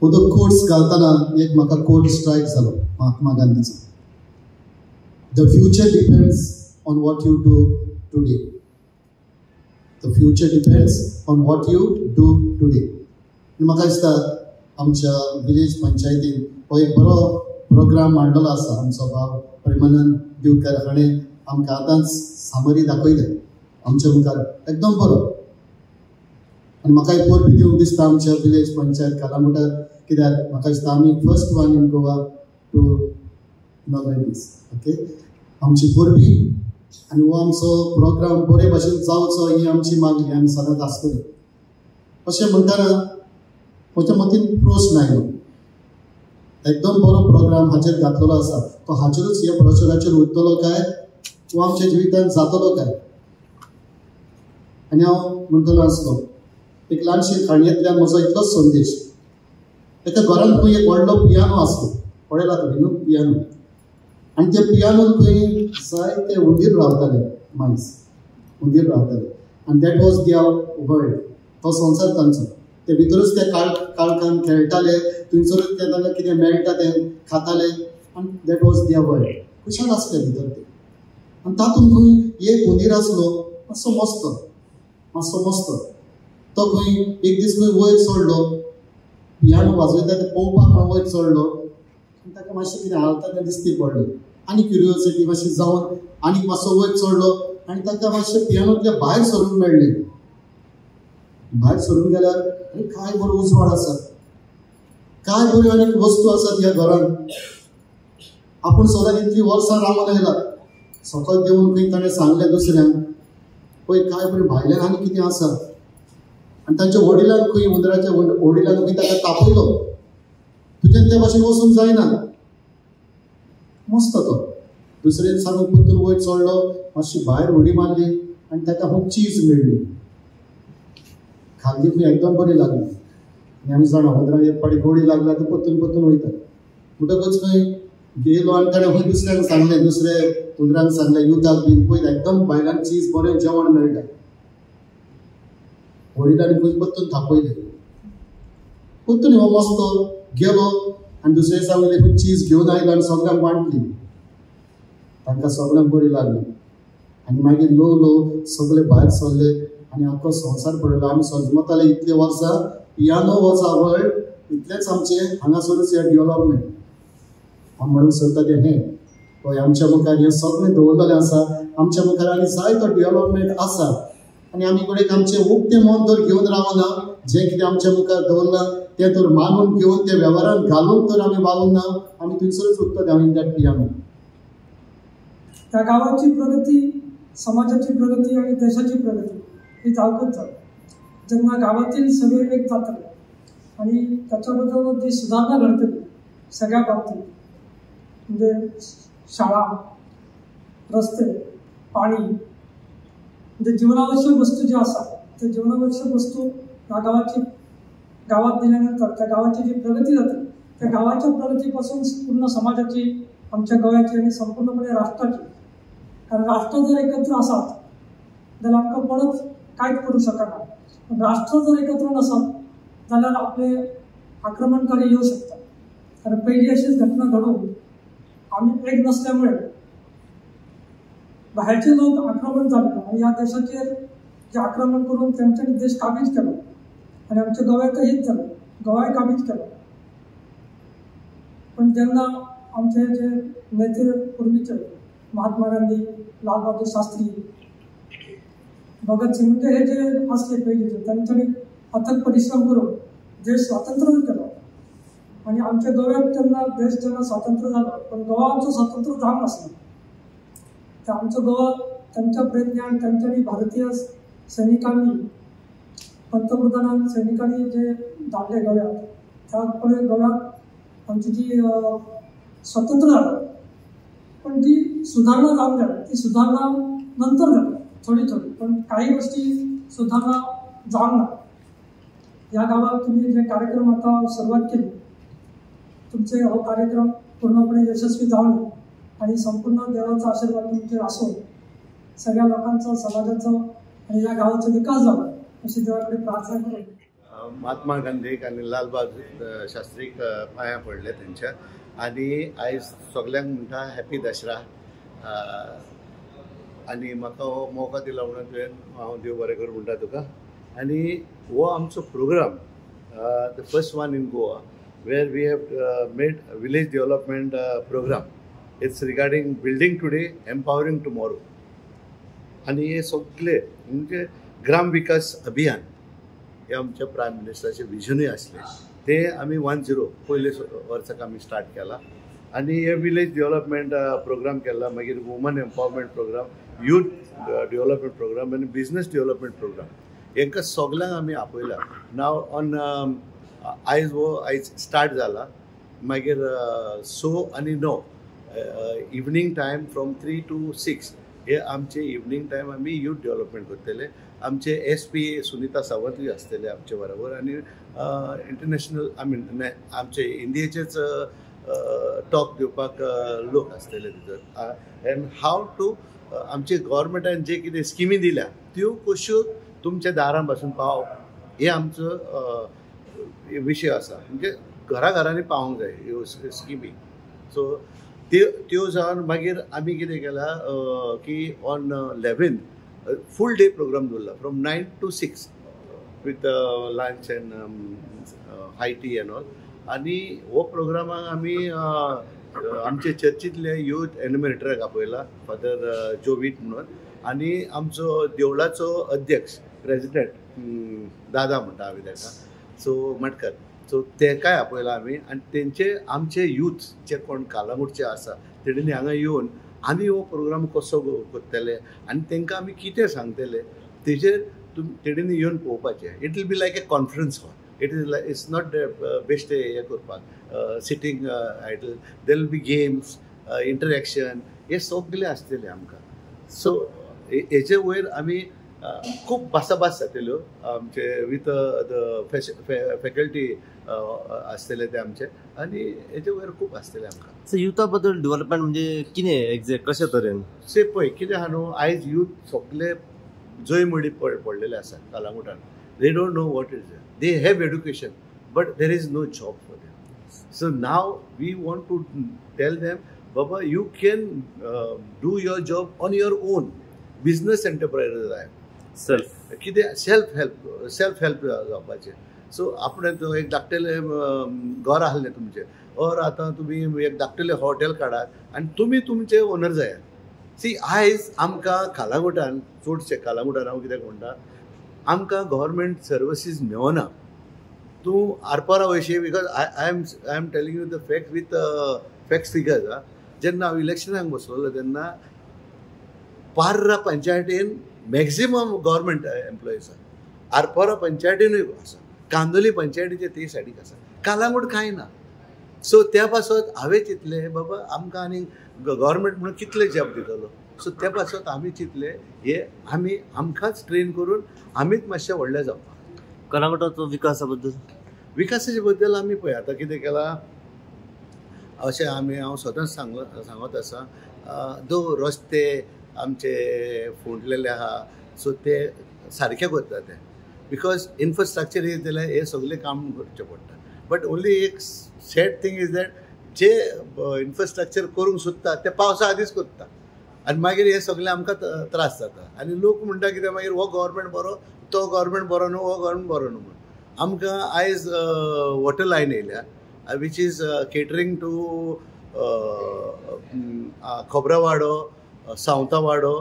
उदक कोट्स घालतना एक म्हाका कोट स्ट्रायक जालो महात्मा गांधीचो. The future depends on what you do today. The future depends on what you do today. म्हाका दिसता आमच्या विलेज पंचायतीन हो एक बरो प्रोग्राम मांडलेलो आसा. आमचो भाव प्रेमानंद दिवकर हाणें आमकां आतांच सामरी दाखयले आमच्या मुखार एकदम बरो. आनी म्हाका एक परबी दिवंक दिसता आमच्या विलेज पंचायत कालामुटार, कित्याक म्हाका दिसता आमी first one in Goa to inaugurate this. Okay, आमची परबी आनी हो आमचो प्रोग्राम बरे भाशेन जावचो ही आमची मागणी आमी सदांच आसतली. अशें म्हणटाना म्हज्या मतीन प्रस्न आयलो, एकदम बरो प्रोग्राम हाचेर घातलेलो आसा, तो हाचेरूच ह्या प्रचाराचेर उरतलो काय वो आमच्या जिवितांत जातलो काय. आनी हांव म्हणटलो आसलो एक ल्हानशी काणयेंतल्यान म्हजो इतलोच संदेश. एका घरांत खंय एक व्हडलो पियानो आसलो, पळयला तुमी न्हू पियानो, आनी त्या पियानोन खंय जायते हुंदीर रावताले, मायज हुंदीर रावताले. आनी दॅट वॉज दियर वर्ल्ड. तो संवसार तांचो. ते भितरूच ते काळखान खेळटाले, थंयसरूच ते तांकां कितें मेळटा तें खाताले, आनी दॅट वॉज दियर वर्ल्ड. कुशाल आसले भितर ते. आनी तातूंत खंय एक हुंदीर आसलो मातसो मस्तो. तो खंय एक दीस खंय वयर चडलो, पियानो वाजयता तें पळोवपाक म्हण वयर चडलो, आनी ताका मातशें कितें हालता तें दिसती पडलें. आनी क्युरियोसिटी मातशी जावन आनीक मातसो वयर चडलो, आनी ताका मातशें पियानोंतल्या भायर सरूंक मेळ्ळें. भायर सरून गेल्यार अरे काय बरो उजवाड आसा, काय बऱ्यो आनीक वस्तू आसात ह्या घरांत. आपूण सदां इतलीं वर्सां रावून आयला. सकयल देवून खंय ताणें सांगलें दुसऱ्यांक, पळय काय बरें भायल्यान आनी कितें आसा. आनी तांच्या वडिलांक खंय उंदराच्या वडिलांक खंय ताका तापयलो, तुज्यान त्या भाशेन वचूंक जायना. मस्त तो दुसरें सांगून पुतून वयर चडलो, मातशी भायर उडी मारली, आनी ताका खूब चीज मेळ्ळी. खाल्ली खंय एकदम बरी लागली. आनी आमी जाणा उंदराक एक पाटी गोडी लागल्या तर पतून वयता. म्हणटकच खंय गेलो आनी ताणें खंय दुसऱ्यांक सांगलें, दुसरे उंदरांक सांगलें युद्धाक बीन पळय एकदम भायल्यान चीज बरें जेवण मेळटा. वडिलांनी खंय पत्तून थापयलें. पत्तून हो मस्तो गेलो आनी दुसरे दिसा वयले खंय चीज घेवन आयलो आनी सगळ्यांक वांटली. तांकां सगळ्यांक बरी लागली. आनी मागीर ल्हव सगळे भायर सरले आनी आख्खो संवसार पळयलो. आमी समजताले इतले वर्सां पियानो वॉज आवर वर्ल्ड, इतलेंच आमचें हांगासरूच हें डेव्हलपमेंट. हांव म्हणूंक सोदता तें हें पळय आमच्या मुखार हें सगळें दवरलेलें आसा. आमच्या मुखार आनी जायतो डेव्हलपमेंट आसा. आनी आमी कडेन आमचें उक्तें मन तर घेवन रावना. जें कितें आमच्या मुखार दवरलां तें तर मानून घेवन तें वेव्हारांत घालून तर आमी वावूंक ना. आमी थंयसरूच उरतले हांव इन दॅट पियानो. त्या गावाची प्रगती, समाजाची प्रगती आणि देशाची प्रगती ही जावकच जाता जेन्ना गावातील सगळे एक जातले आणि त्याच्याबद्दल जी सुधारणा घडतली सगळ्या बाबतीत, म्हणजे शाळा, रस्ते, पाणी, म्हणजे जीवनावश्यक वस्तू ज्या असतात त्या जीवनावश्यक वस्तू या गावात दिल्यानंतर त्या गावाची जी प्रगती जाते त्या गावाच्या प्रगतीपासून पूर्ण समाजाची, आमच्या गोव्याची आणि संपूर्णपणे राष्ट्राची. कारण राष्ट्र जर एकत्र असतात जाल्यार आमकां परत कांयच करूं शकना. पण राष्ट्र जर एकत्र नसत जाल्यार आपले आक्रमणकारी येऊ शकतात. कारण पहिली अशीच घटना घडून आम्ही एक नसल्यामुळे बाहेरचे लोक आक्रमण झाले आणि या देशाचेर जे आक्रमण करून त्यांच्यानी देश काबीज केला आणि आमच्या गोव्याचं हेच झालं, गोवाय काबीज केलं. पण जेव्हा आमचे जे नेते पूर्वीचे महात्मा गांधी, लालबहादूर शास्त्री, भगत सिंग म्हणजे हे जे असले पहिले त्यांच्यानी अथक परिश्रम करून देश स्वातंत्र्य केलं आणि आमच्या गोव्यात त्यांना देश जेव्हा स्वातंत्र्य झालं पण गोवा आमचं स्वातंत्र्य झालं नसलं. तर आमचं गोवा त्यांच्या प्रयत्नाने त्यांच्यानी भारतीय सैनिकांनी, पंतप्रधान सैनिकांनी जे धाडले गोव्यात त्यामुळे गोव्यात आमची जी स्वतंत्र झालं. पण ती सुधारणा जाऊन झाली, ती सुधारणा नंतर झाली थोडी, पण काही गोष्टी सुधारणा जाऊन. या गावात तुम्ही जे कार्यक्रम आता सुरुवात केली, तुमचे हो कार्यक्रम पूर्णपणे यशस्वी जाऊन आणि संपूर्ण देवाचा आशीर्वाद तुमचे असून सगळ्या लोकांचा, समाजाचा आणि या गावाचा विकास झाला अशी देवाकडे प्रार्थना करू. महात्मा गांधीक आनी लाल बहादूर शास्त्रीक पांयां पडले तेंच्या आनी आयज सगल्यांक म्हणटा हॅपी दसरा आनी म्हाका हो मौका दिला म्हणून तुवें हांव देव बरें करूं म्हणटा तुका आनी हो आमचो programme the first one in Goa where we have made a village development program. It's regarding building today, empowering tomorrow. आणि हे सगळे म्हणजे ग्राम विकास अभियान हे आमच्या प्रायम मिनिस्टराचे विजनूय असले ते आम्ही 10 पयले वर्साक आम्ही स्टार्ट केला आणि हे विलेज डेव्हलपमेंट प्रोग्राम केला मागीर woman empowerment programme youth development programme आणि बिझनेस डेव्हलपमेंट प्रोग्राम हेंकां सगळ्यांक आम्ही आपयला नाव ऑन आयज स्टार्ट जाला मागीर 6 आणि 9 इवनिंग टायम फ्रॉम 3 to 6 हे आमचे इवनिंग टायम आम्ही यूथ डेव्हलपमेंट करतले आमचे SP सुनीता सावंतूय आसतले आमचे बरोबर आणि इंटरनॅशनल आमचे इंडियेचेच टॉक दिवपाक लोक आसतले भितर एंड हाव टू आमचे गव्हर्मेंटान जे कितें स्किमी दिल्या त्यो कश्यो तुमच्या दारां पासून पावप हे आमचो विषय आसा म्हणजे घराघरांनी पावोंक जाय ह्यो स्किमी सो त्यो जावन मागीर आमी कितें केला की ऑन 11 फूल डे प्रोग्राम दवरला from 9 to 6 with lunch and hi T end all आनी हो प्रोग्रामाक आमी आमचे चर्चींतले यूथ एनिमेटराक आपयला फादर जोवीट म्हणून आनी आमचो देवळाचो अध्यक्ष प्रेसिडेंट दादा म्हणटा आमी ताका सो मटकर सो तेकाय आपयला आमी आनी तेंचे आमचे यूथ जे कोण कालांगूटचे आसा तेणीं हांगा येवन आमी हो प्रोग्राम कसो करतले आनी तेंकां आमी कितें सांगतले तेजेर तेणीं येवन पळोवपाचें it will be like a conference hall it is like it's not best हे करपाक sitting idle there will be games interaction हे सगळे आसतले आमकां सो हेचे वयर आमी खूब भासाभास जातल्यो आमचे विथ द फॅकल्टी आसतले ते आमचे आनी हेचे वयर खूब आसतले आमकां सो युथा बद्दल डेव्हलपमेंट म्हणजे कितें एक्झॅक्ट कशा तरेन से पळय कितें आहा न्हू आयज यूथ सगळे जंय मडी पडलेले आसा कालांगुटान they don't know what is they have education but there is no job for them so now we want to tell them बाबा you can do your job on your own business enterprise जाय self कितें self help जावपाचें so आपण एक धाकटेले घर आहलें तुमचें और आतां तुमी एक धाकटेलें हॉटेल काडात आनी तुमी तुमचे ओनर जायात सी आयज आमकां कालांगुटान चडशे कालांगुटान हांव कित्याक म्हणटा आमकां गव्हर्मेंट सर्विसीस मेळना तूं आरपारा वयशी because I am telling you the fact with facts figures जेन्ना हांव इलेक्शनाक बसलोलो तेन्ना पार्रा पंचायतीन मॅक्झिमम गव्हर्मेंट एम्प्लॉईज आसा आरपोरा पंचायतीनूय आसा कांदोली पंचायतीचे ते सायडीक आसा कालांगूट कांय ना सो त्या पासत हांवें चिंतलें बाबा आमकां आनी गव्हर्मेंट म्हणून कितले जॉब दितलो सो त्या पासत आमी चिंतलें हे आमी आमकांच ट्रेन करून आमीच मातशें व्हडले जावपाक कालांगुटाचो विकासाचे बद्दल आमी पळय आतां कितें केलां अशें हांव सदांच सांगत आसा दो रस्ते आमचे फोडलेले आहा सो ते सारके करता ते बिकॉज इन्फ्रास्ट्रक्चर इज जाल्यार हे सगळे काम करचें पडटा बट ओन्ली एक सॅड थिंग इज दॅट जे इन्फ्रास्ट्रक्चर करूंक सोदता ते पावसा आदींच करता आनी मागीर हे सगळे आमकां त्रास जाता आनी लोक म्हणटा कितें मागीर हो गव्हर्मेंट बरो तो गव्हर्मेंट बरो न्हू हो गव्हर्मेंट बरो न्हू म्हणून आमकां आयज वॉटर लायन येयल्या वीच इज केटरींग टू खोबरावाडो सावंतावाडो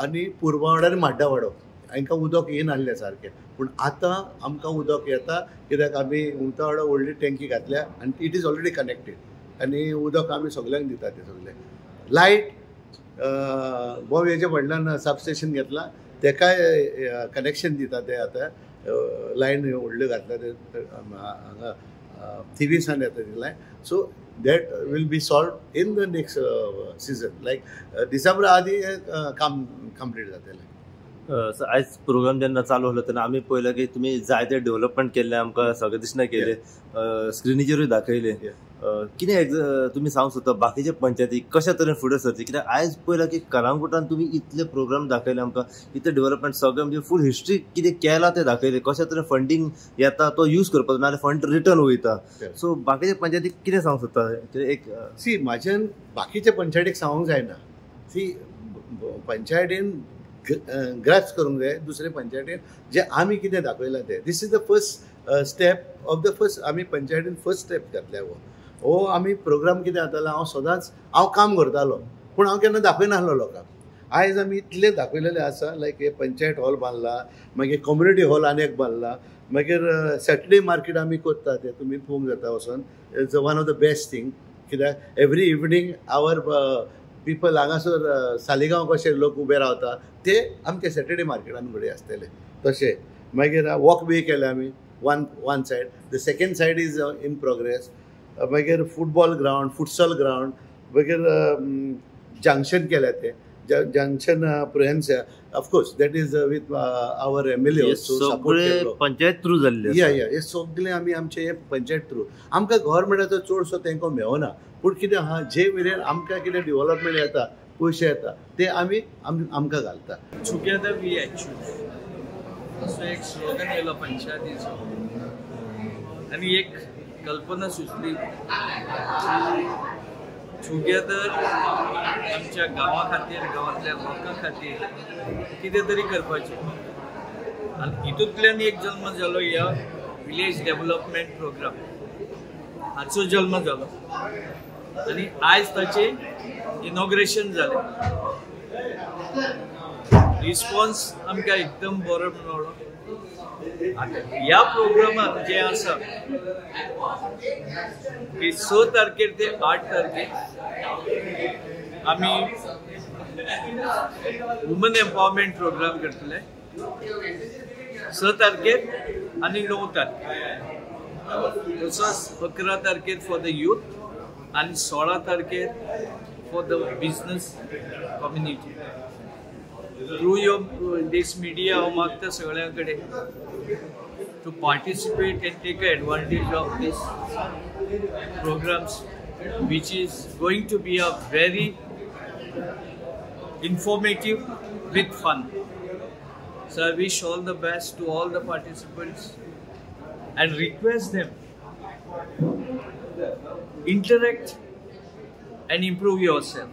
आनी पुर्वावाडो आनी माड्डावाडो हांकां उदक येयन आहलें सारकें पूण आतां आमकां उदक येता कित्याक आमी उंतावाडो व्हडली टँकी घातल्या आनी इट इज ऑलरेडी कनेक्टेड आनी उदक आमी सगल्यांक दिता तें सगळें लायट हेजे व्हडल्यान सबस्टेशन घेतला तेकाय कनेक्शन दिता ते आतां लायन व्हडल्यो घातल्या ते हांगा थिवीसान येता ती line so that will be solved in the next season like December आदी काम कंप्लीट जातलें आयज प्रोग्राम जेन्ना चालू जालो तेन्ना आमी पळयलें की तुमी जायते डेव्हलपमेंट केल्ले आमकां सगळे दिसना केले स्क्रिनीचेरूय दाखयले कितें तुमी सांगूंक सोदता बाकीचे पंचायती कशा तरेन फुडें सरची कित्याक आयज पळयलां की कलंगुटान तुमी इतले प्रोग्राम दाखयले आमकां इतले डेव्हलपमेंट सगळें म्हणजे फूल हिस्ट्री कितें केलां तें दाखयलें कशा तरेन फंडींग येता तो यूज करपाचो नाजाल्यार फंड रिटर्न वयता सो बाकीचे पंचायतीक कितें सांगूंक सोदता एक सी म्हाज्यान बाकीच्या पंचायतीक सांगूंक जायना सी पंचायतीन ग्रास्प करूंक जाय दुसरे पंचायतीन जे आमी कितें दाखयलां तें this is the first step of the first आमी पंचायतीन फर्स्ट स्टेप घातल्या हो आमी प्रोग्राम कितें जातालो हांव सदांच हांव काम करतालो पूण हांव केन्ना दाखयनासलो लोकांक आयज आमी इतले दाखयलेले आसा लायक हे पंचायत हॉल बांदला मागीर कम्युनिटी हॉल आनी एक बांदला मागीर सॅटर्डे मार्केट आमी करता तें तुमी पळोवंक जाता वचोन it's one of the best thing कित्याक एवरी इवनिंग आवर पीपल हांगासर सालिगांव कशे लोक उबे रावता ते आमचे सॅटर्डे मार्केटान फुडें आसतले तशें मागीर वॉक वे केले आमी one side the second side is in progress मागीर फुटबॉल ग्रावंड फुटसॉल ग्रावंड मागीर जंक्शन केल्या ते जंक्शन प्रोहेन्स of course that is with our MLA सगळे पंचायत थ्रू जाल्ले या हे सगळे आमी आमचे हे पंचायत थ्रू आमकां गव्हर्मेंटाचो चडसो तांकां मेळना पूण कितें आहा जे मेरेन आमकां कितें डेव्हलपमेंट येता पयशे येता ते आमी आमकां घालता टुगेदर वी अचीव असो एक स्लोगन येयलो पंचायतीचो आनी एक कल्पना सुचली टुगेदर आमच्या गांवा खातीर गांवांतल्या लोकां खातीर कितें तरी करपाचें आनी हितूंतल्यान एक जल्म जालो ह्या विलेज डेव्हलपमेंट प्रोग्राम हाचो जल्म जालो आनी आयज ताचें इनॉग्रेशन जालें रिस्पॉन्स आमकां एकदम बरो मेळ्ळो ह्या प्रोग्रामात जे आसा की 6 तारखेर ते 8 तारखेर आमी वुमन एम्पावरमेंट प्रोग्राम करतले 6 तारखेर आनी 9 तारखेर तसोच 11 तारखेर फॉर द यूथ आनी 16 तारखेर for the business community through this media हांव मागता सगळ्यां कडेन to participate and take advantage of this programs which is going to be a very informative with fun. So I wish all the best to all the participants and request them interact and improve yourself.